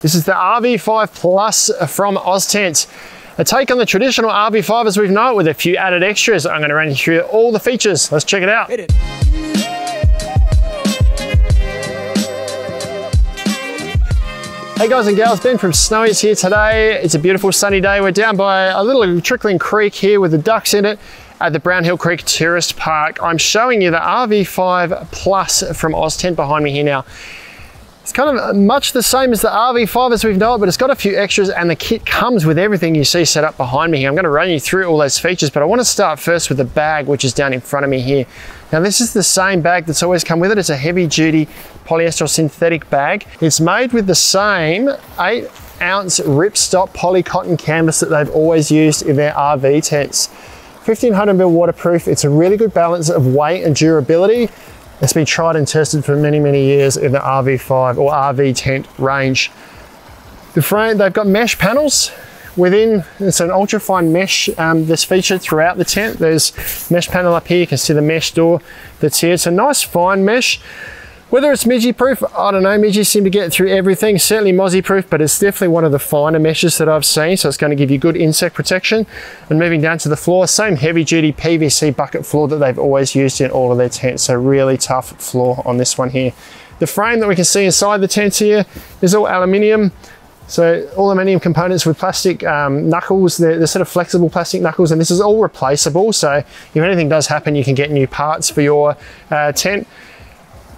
This is the RV5 Plus from Oztent. A take on the traditional RV5 as we've known it with a few added extras. I'm going to run you through all the features. Let's check it out. Hit it. Hey guys and gals, Ben from Snowy's here today. It's a beautiful sunny day. We're down by a little trickling creek here with the ducks in it at the Brownhill Creek Tourist Park. I'm showing you the RV5 Plus from Oztent behind me here now. It's kind of much the same as the RV5 as we've known it, but it's got a few extras and the kit comes with everything you see set up behind me here. I'm going to run you through all those features, but I want to start first with the bag, which is down in front of me here. Now this is the same bag that's always come with it. It's a heavy duty polyester or synthetic bag. It's made with the same 8-ounce ripstop poly cotton canvas that they've always used in their RV tents. 1500ml waterproof. It's a really good balance of weight and durability. It's been tried and tested for many, many years in the RV5 or RV tent range. The frame, they've got mesh panels within. It's an ultra fine mesh that's featured throughout the tent. There's mesh panel up here. You can see the mesh door that's here. It's a nice fine mesh. Whether it's midgie proof, I don't know. Midgies seem to get through everything. Certainly mozzie proof, but it's definitely one of the finer meshes that I've seen. So it's going to give you good insect protection. And moving down to the floor, same heavy duty PVC bucket floor that they've always used in all of their tents. So really tough floor on this one here. The frame that we can see inside the tent here is all aluminium. So all aluminium components with plastic knuckles. They're sort of flexible plastic knuckles, and this is all replaceable. So if anything does happen, you can get new parts for your tent.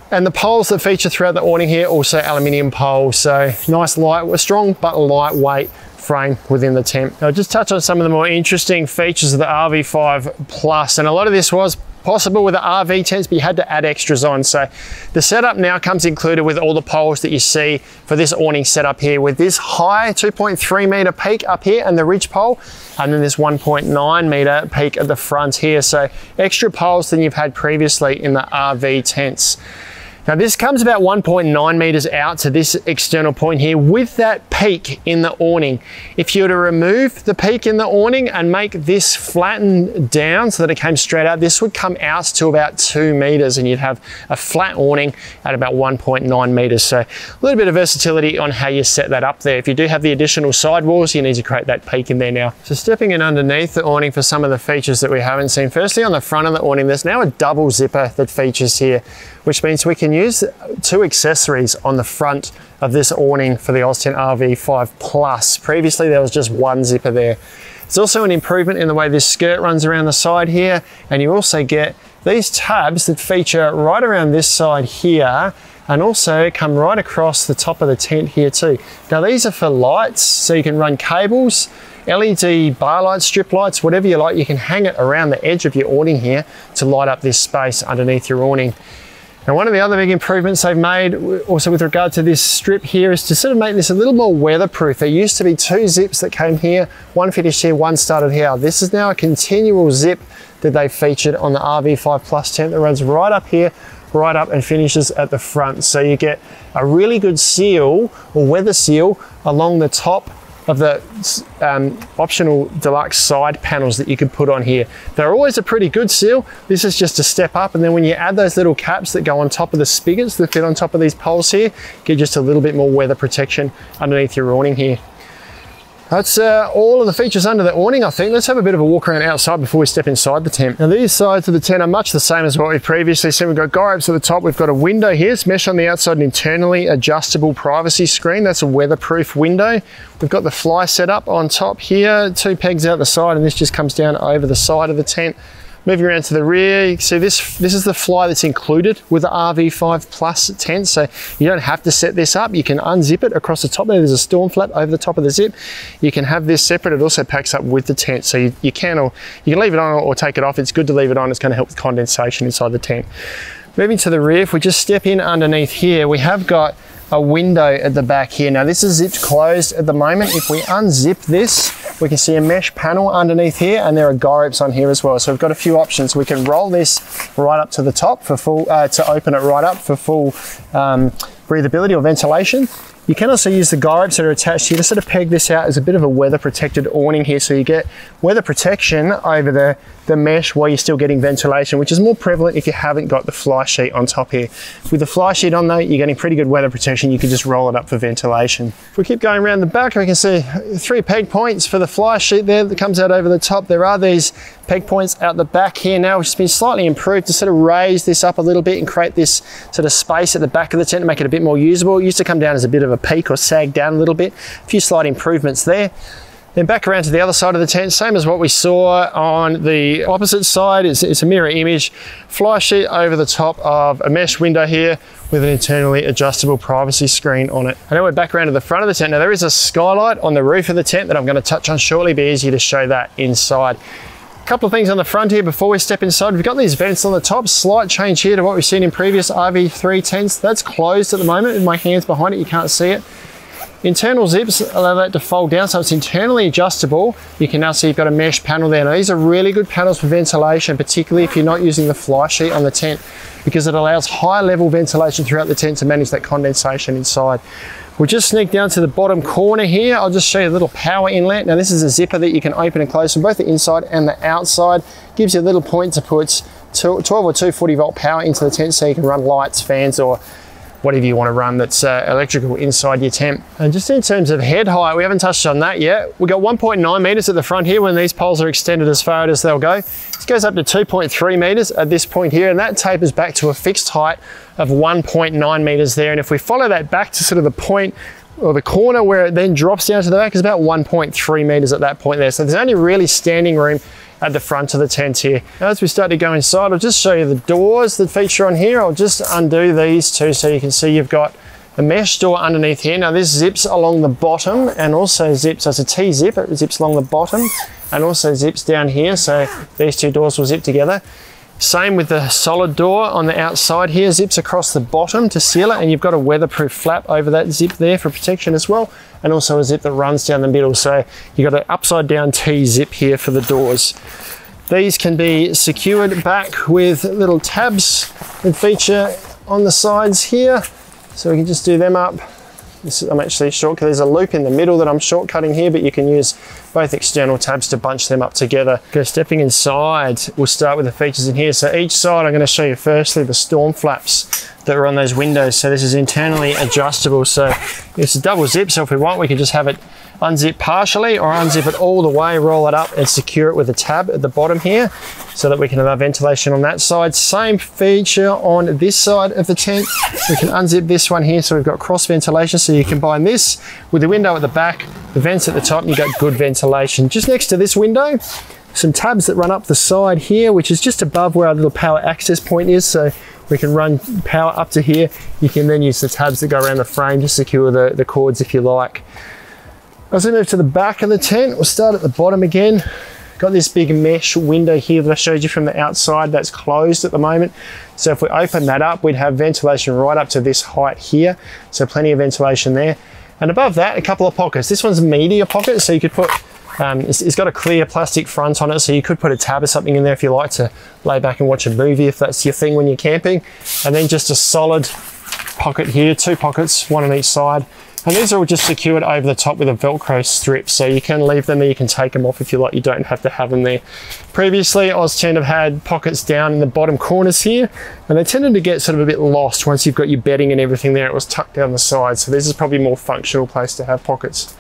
And the poles that feature throughout the awning here, also aluminium poles. So nice light, strong but lightweight frame within the tent. I'll just touch on some of the more interesting features of the RV5 Plus. And a lot of this was possible with the RV tents, but you had to add extras on. So the setup now comes included with all the poles that you see for this awning setup here, with this high 2.3 meter peak up here and the ridge pole, and then this 1.9 meter peak at the front here. So extra poles than you've had previously in the RV tents. Now this comes about 1.9 meters out to this external point here with that peak in the awning. If you were to remove the peak in the awning and make this flatten down so that it came straight out, this would come out to about 2 meters and you'd have a flat awning at about 1.9 meters. So a little bit of versatility on how you set that up there. If you do have the additional sidewalls, you need to create that peak in there now. So stepping in underneath the awning for some of the features that we haven't seen. Firstly, on the front of the awning, there's now a double zipper that features here, which means we can use 2 accessories on the front of this awning for the Oztent RV5 Plus. Previously, there was just one zipper there. It's also an improvement in the way this skirt runs around the side here, and you also get these tabs that feature right around this side here, and also come right across the top of the tent here too. Now these are for lights, so you can run cables, LED bar lights, strip lights, whatever you like. You can hang it around the edge of your awning here to light up this space underneath your awning. Now one of the other big improvements they've made also with regard to this strip here is to sort of make this a little more weatherproof. There used to be 2 zips that came here, one finished here, one started here. This is now a continual zip that they've featured on the RV5 Plus tent that runs right up here, right up and finishes at the front. So you get a really good seal or weather seal along the top of the optional deluxe side panels that you could put on here. They're always a pretty good seal. This is just a step up, and then when you add those little caps that go on top of the spigots that fit on top of these poles here, get just a little bit more weather protection underneath your awning here. That's all of the features under the awning, I think. Let's have a bit of a walk around outside before we step inside the tent. Now these sides of the tent are much the same as what we've previously seen. We've got guy ropes at the top. We've got a window here. It's mesh on the outside, an internally adjustable privacy screen. That's a weatherproof window. We've got the fly set up on top here, 2 pegs out the side, and this just comes down over the side of the tent. Moving around to the rear, you can see this is the fly that's included with the RV5 Plus tent, so you don't have to set this up. You can unzip it across the top there. There's a storm flap over the top of the zip. You can have this separate. It also packs up with the tent, so you can leave it on or take it off. It's good to leave it on. It's going to help with condensation inside the tent. Moving to the rear, if we just step in underneath here, we have got a window at the back here. Now this is zipped closed at the moment. If we unzip this, we can see a mesh panel underneath here, and there are guy ropes on here as well. So we've got a few options. We can roll this right up to the top for full, to open it right up for full breathability or ventilation. You can also use the guy ropes that are attached here to sort of peg this out as a bit of a weather protected awning here, so you get weather protection over the mesh while you're still getting ventilation, which is more prevalent if you haven't got the fly sheet on top here. With the fly sheet on though, you're getting pretty good weather protection. You can just roll it up for ventilation. If we keep going around the back, we can see 3 peg points for the fly sheet there that comes out over the top. There are these peg points out the back here now, which has been slightly improved to sort of raise this up a little bit and create this sort of space at the back of the tent to make it a bit more usable. It used to come down as a bit of a peak or sag down a little bit. A few slight improvements there. Then back around to the other side of the tent, same as what we saw on the opposite side. It's a mirror image. Fly sheet over the top of a mesh window here with an internally adjustable privacy screen on it. And now we're back around to the front of the tent. Now there is a skylight on the roof of the tent that I'm going to touch on shortly. It'll be easier to show that inside. Couple of things on the front here before we step inside. We've got these vents on the top, slight change here to what we've seen in previous RV3 tents. That's closed at the moment with my hands behind it, you can't see it. Internal zips allow that to fold down, so it's internally adjustable. You can now see you've got a mesh panel there. Now these are really good panels for ventilation, particularly if you're not using the fly sheet on the tent, because it allows high level ventilation throughout the tent to manage that condensation inside. We'll just sneak down to the bottom corner here. I'll just show you a little power inlet. Now this is a zipper that you can open and close from both the inside and the outside. Gives you a little point to put 12 or 240 volt power into the tent, so you can run lights, fans, or whatever you want to run that's electrical inside your tent. And just in terms of head height, we haven't touched on that yet. We've got 1.9 meters at the front here when these poles are extended as far as they'll go. This goes up to 2.3 meters at this point here, and that tapers back to a fixed height of 1.9 meters there. And if we follow that back to sort of the point or the corner where it then drops down to the back, is about 1.3 meters at that point there. So there's only really standing room at the front of the tent here. Now, as we start to go inside, I'll just show you the doors that feature on here. I'll just undo these two so you can see you've got a mesh door underneath here. Now this zips along the bottom and also zips as a T-zip. It zips along the bottom and also zips down here. So these two doors will zip together. Same with the solid door on the outside here, zips across the bottom to seal it, and you've got a weatherproof flap over that zip there for protection as well, and also a zip that runs down the middle. So you've got an upside down T-zip here for the doors. These can be secured back with little tabs that feature on the sides here. So we can just do them up. I'm actually shortcut. There's a loop in the middle that I'm shortcutting here, but you can use both external tabs to bunch them up together. Okay, stepping inside, we'll start with the features in here. So each side, I'm going to show you firstly the storm flaps that are on those windows. So this is internally adjustable. So it's a double zip. So if we want, we can just have it unzip partially or unzip it all the way, roll it up and secure it with a tab at the bottom here so that we can have ventilation on that side. Same feature on this side of the tent. We can unzip this one here, so we've got cross ventilation. So you combine this with the window at the back, the vents at the top, and you've got good ventilation. Just next to this window, some tabs that run up the side here, which is just above where our little power access point is. So we can run power up to here. You can then use the tabs that go around the frame to secure the cords if you like. As we move to the back of the tent, we'll start at the bottom again. Got this big mesh window here that I showed you from the outside that's closed at the moment. So if we open that up, we'd have ventilation right up to this height here. So plenty of ventilation there. And above that, a couple of pockets. This one's a media pocket, so you could put, it's got a clear plastic front on it, so you could put a tab or something in there if you like to lay back and watch a movie if that's your thing when you're camping. And then just a solid pocket here, 2 pockets, one on each side. And these are all just secured over the top with a Velcro strip, so you can leave them there, you can take them off if you like, you don't have to have them there. Previously, Oztent have had pockets down in the bottom corners here, and they tended to get sort of a bit lost once you've got your bedding and everything there. It was tucked down the side, so this is probably a more functional place to have pockets.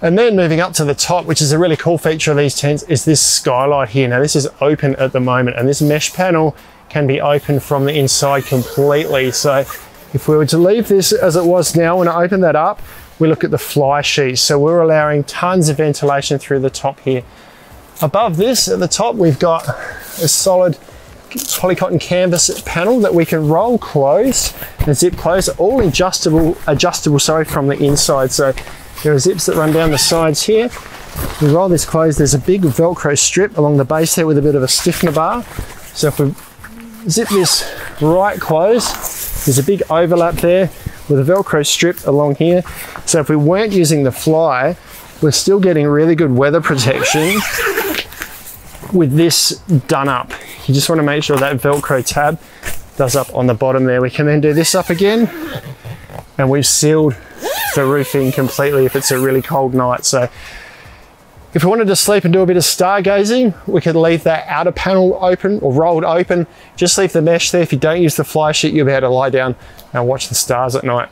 And then moving up to the top, which is a really cool feature of these tents, is this skylight here. Now this is open at the moment, and this mesh panel can be opened from the inside completely. So if we were to leave this as it was now, when I open that up, we look at the fly sheet. So we're allowing tons of ventilation through the top here. Above this, at the top, we've got a solid polycotton canvas panel that we can roll closed and zip closed, all adjustable from the inside. So there are zips that run down the sides here. We roll this closed. There's a big Velcro strip along the base there with a bit of a stiffener bar. So if we zip this right closed, there's a big overlap there with a Velcro strip along here. So if we weren't using the fly, we're still getting really good weather protection with this done up. You just want to make sure that Velcro tab does up on the bottom there. We can then do this up again, and we've sealed the roofing completely if it's a really cold night. So if we wanted to sleep and do a bit of stargazing, we could leave that outer panel open or rolled open. Just leave the mesh there. If you don't use the fly sheet, you'll be able to lie down and watch the stars at night.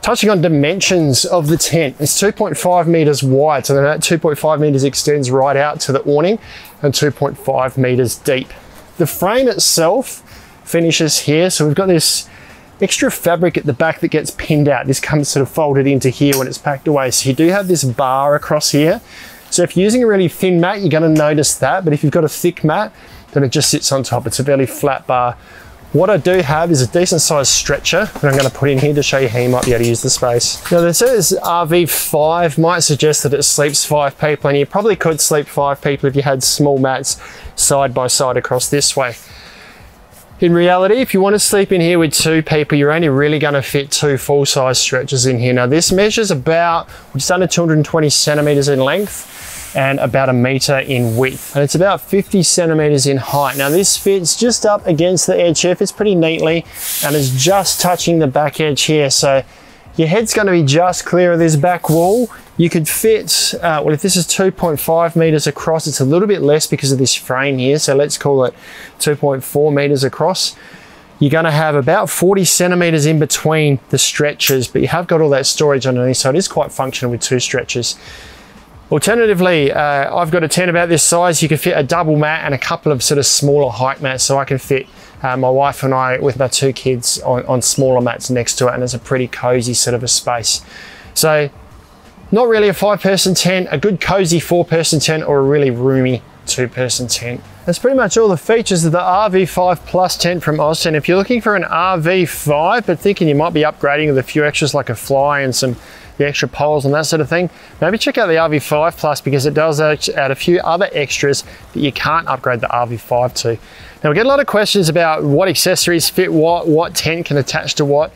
Touching on dimensions of the tent, it's 2.5 meters wide, so that 2.5 meters extends right out to the awning, and 2.5 meters deep. The frame itself finishes here, so we've got this extra fabric at the back that gets pinned out. This comes sort of folded into here when it's packed away. So you do have this bar across here. So if you're using a really thin mat, you're going to notice that, but if you've got a thick mat, then it just sits on top. It's a fairly flat bar. What I do have is a decent sized stretcher that I'm going to put in here to show you how you might be able to use the space. Now it says RV5 might suggest that it sleeps 5 people, and you probably could sleep 5 people if you had small mats side by side across this way. In reality, if you want to sleep in here with 2 people, you're only really going to fit 2 full-size stretchers in here. Now this measures about just under 220 centimeters in length and about 1 meter in width, and it's about 50 centimeters in height. Now this fits just up against the edge here, fits pretty neatly, and is just touching the back edge here. So your head's going to be just clear of this back wall. You could fit, well, if this is 2.5 meters across, it's a little bit less because of this frame here. So let's call it 2.4 meters across. You're going to have about 40 centimeters in between the stretchers, but you have got all that storage underneath, so it is quite functional with 2 stretchers. Alternatively, I've got a tent about this size. You can fit a double mat and a couple of sort of smaller height mats, so I can fit my wife and I with my 2 kids on smaller mats next to it, and it's a pretty cozy sort of a space. So not really a 5-person tent, a good cozy 4-person tent, or a really roomy 2-person tent. That's pretty much all the features of the RV5 Plus tent from Oztent. If you're looking for an RV5 but thinking you might be upgrading with a few extras like a fly and the extra poles and that sort of thing, maybe check out the RV5 Plus, because it does add a few other extras that you can't upgrade the RV5 to. Now we get a lot of questions about what accessories fit what tent can attach to what.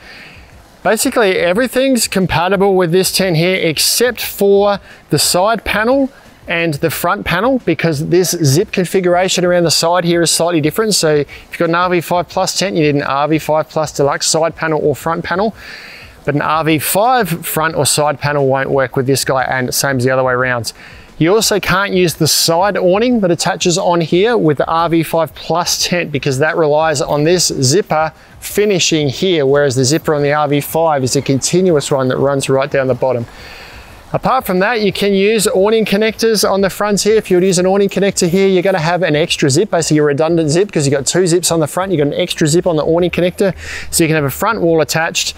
Basically everything's compatible with this tent here except for the side panel and the front panel, because this zip configuration around the side here is slightly different. So if you've got an RV5 Plus tent, you need an RV5 Plus Deluxe side panel or front panel. But an RV5 front or side panel won't work with this guy, and same as the other way around. You also can't use the side awning that attaches on here with the RV5 Plus tent, because that relies on this zipper finishing here, whereas the zipper on the RV5 is a continuous one that runs right down the bottom. Apart from that, you can use awning connectors on the front here. If you would use an awning connector here, you're going to have an extra zip, basically a redundant zip, because you've got 2 zips on the front. You've got an extra zip on the awning connector, so you can have a front wall attached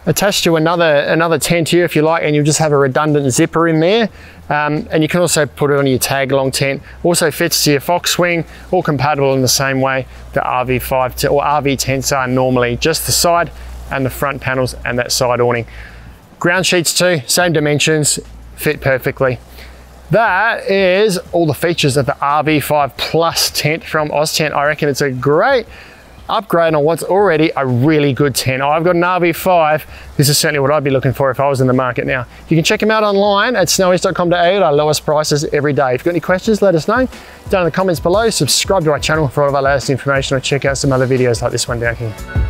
to another tent here if you like, and you'll just have a redundant zipper in there. And you can also put it on your tag along tent. Also fits to your fox swing, all compatible in the same way the RV5 or RV tents are normally, just the side and the front panels and that side awning. Ground sheets too, same dimensions, fit perfectly. That is all the features of the RV5 Plus tent from Oztent. I reckon it's a great upgrade on what's already a really good tent. I've got an RV5. This is certainly what I'd be looking for if I was in the market now. You can check them out online at snowies.com.au at our lowest prices every day. If you've got any questions, let us know down in the comments below. Subscribe to our channel for all of our latest information, or check out some other videos like this one down here.